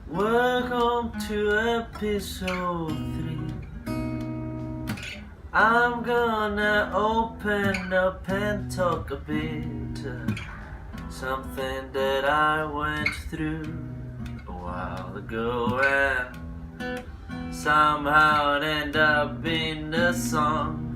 Welcome to episode 3. I'm gonna open up and talk a bit. Something that I went through a while ago and somehow it ended up in the song.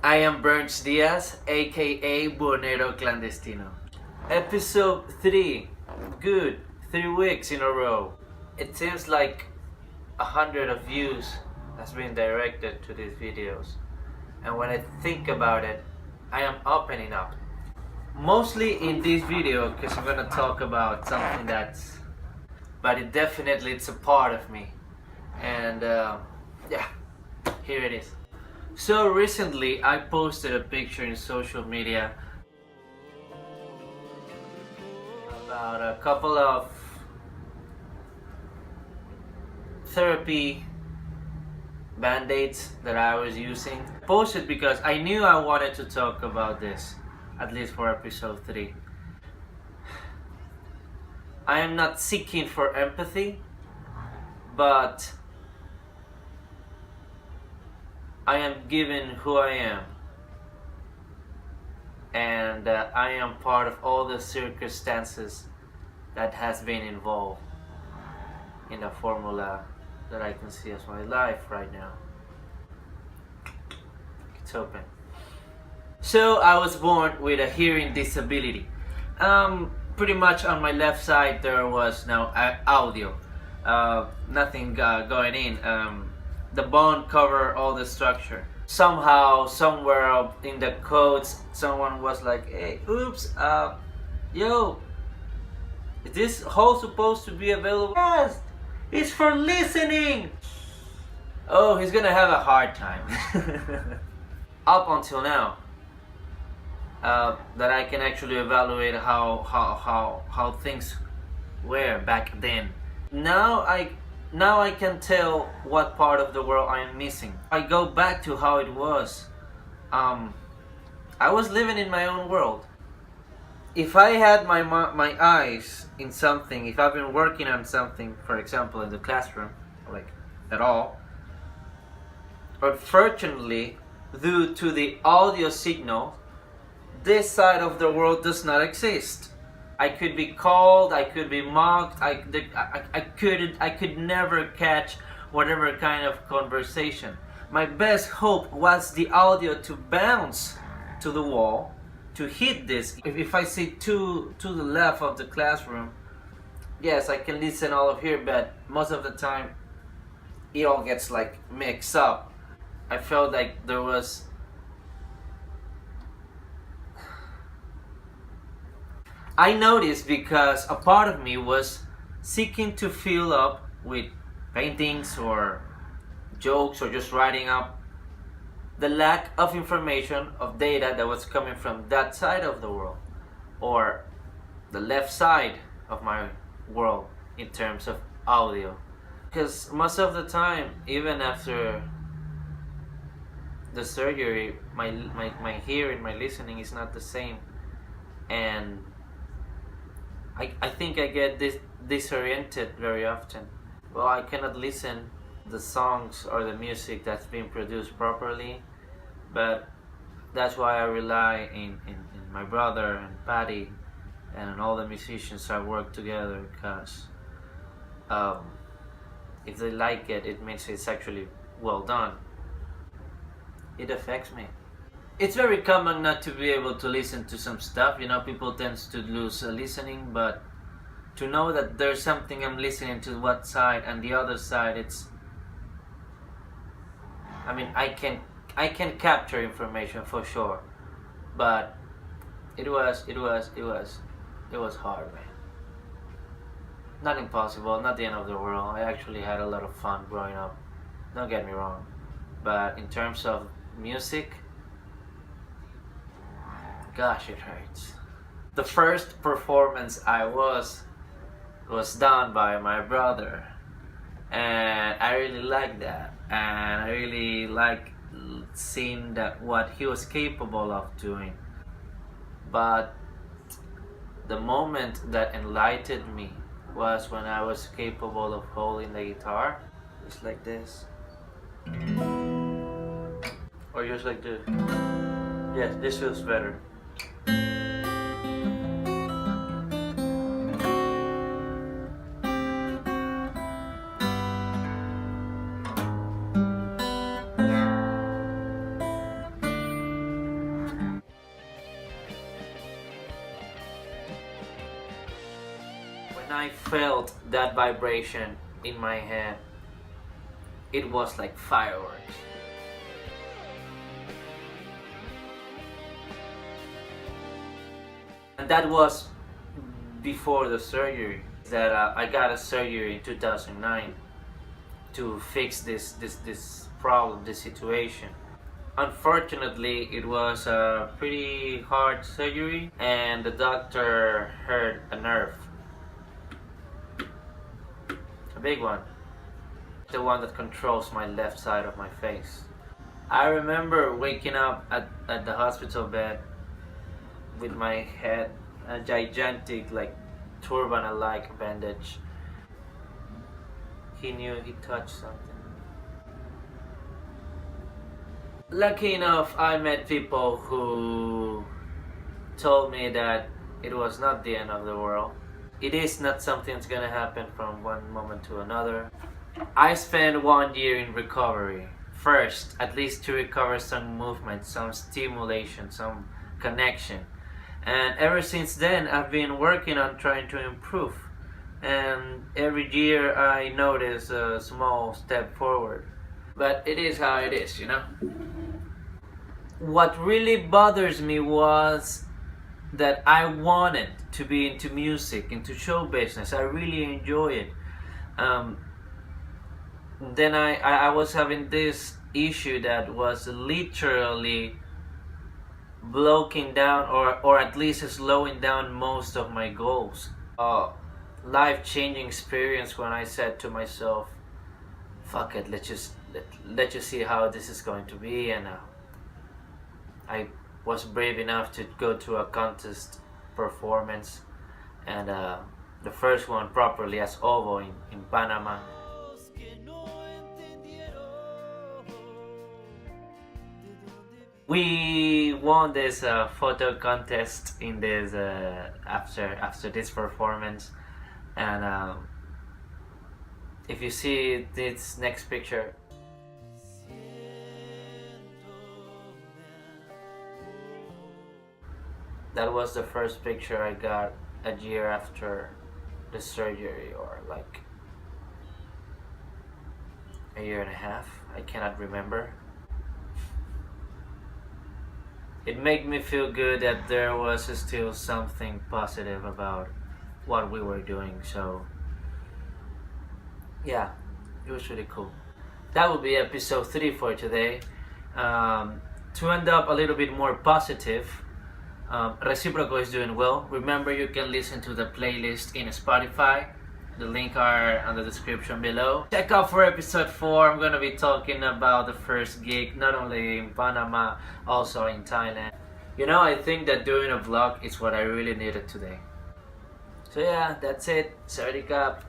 I am Burns Diaz, aka Buhonero Clandestino. Episode 3. Good. 3 weeks in a row. It seems like 100 of views has been directed to these videos. And when I think about it, I am opening up. Mostly in this video because I'm gonna talk about something but it's a part of me. And yeah, here it is. So recently I posted a picture in social media about a couple of therapy band-aids that I was using. I posted because I knew I wanted to talk about this, at least for episode 3. I am not seeking for empathy, but I am given who I am, and I am part of all the circumstances that has been involved in the formula that I can see as my life right now. It's open. So I was born with a hearing disability. Pretty much on my left side there was no audio, nothing going in. The bone cover all the structure. Somehow, somewhere in the codes, someone was like, "Hey, oops, yo, is this hole supposed to be available?" Yes, it's for listening. Oh, he's gonna have a hard time. Up until now, that I can actually evaluate how things were back then. Now I can tell what part of the world I am missing. I go back to how it was. I was living in my own world. If I had my eyes in something, if I've been working on something, for example in the classroom, like at all, unfortunately, due to the audio signal, this side of the world does not exist. I could be called, I could be mocked, I could never catch whatever kind of conversation. My best hope was the audio to bounce to the wall, to hit this. If I sit to the left of the classroom, yes, I can listen all of here, but most of the time it all gets like mixed up. I felt like there was I noticed because a part of me was seeking to fill up with paintings or jokes or just writing up the lack of information, of data that was coming from that side of the world, or the left side of my world in terms of audio. Because most of the time, even after the surgery, my hearing, my listening is not the same, and I think I get disoriented very often. Well, I cannot listen the songs or the music that's being produced properly, but that's why I rely in my brother and Patty and all the musicians I work together, because if they like it, it means it's actually well done. It affects me. It's very common not to be able to listen to some stuff, people tend to lose listening, but to know that there's something I'm listening to what side and the other side, I can capture information for sure, but it was hard, man. Not impossible, not the end of the world. I actually had a lot of fun growing up, don't get me wrong, but in terms of music, gosh, it hurts. The first performance was done by my brother and I really like that, and I really like seeing that what he was capable of doing. But the moment that enlightened me was when I was capable of holding the guitar just like this, or just like this. Yes, this feels better. When I felt that vibration in my hand, it was like fireworks. And that was before the surgery. That I got a surgery in 2009 to fix this problem, this situation. Unfortunately, it was a pretty hard surgery, and the doctor hurt a nerve. A big one. The one that controls my left side of my face. I remember waking up at the hospital bed with my head, a gigantic, like, turban-like bandage. He knew he touched something. Lucky enough, I met people who told me that it was not the end of the world. It is not something that's gonna happen from one moment to another. I spent 1 year in recovery. First, at least to recover some movement, some stimulation, some connection. And ever since then, I've been working on trying to improve. And every year I notice a small step forward. But it is how it is, you know? What really bothers me was that I wanted to be into music, into show business. I really enjoy it. Then I was having this issue that was literally blocking down, or at least slowing down most of my goals. Life-changing experience when I said to myself, fuck it, let's just see how this is going to be. And I was brave enough to go to a contest performance, and the first one properly as Ovo in Panama. We won this photo contest in this after this performance, and if you see this next picture, that was the first picture I got a year after the surgery, or like a year and a half. I cannot remember. It made me feel good that there was still something positive about what we were doing. So yeah, it was really cool. That will be episode 3 for today. To end up a little bit more positive, Reciproco is doing well. Remember, you can listen to the playlist in Spotify. The link are on the description below. Check out for episode 4. I'm gonna be talking about the first gig, not only in Panama, also in Thailand. You know, I think that doing a vlog is what I really needed today. So yeah, that's it. Sawadee Krap.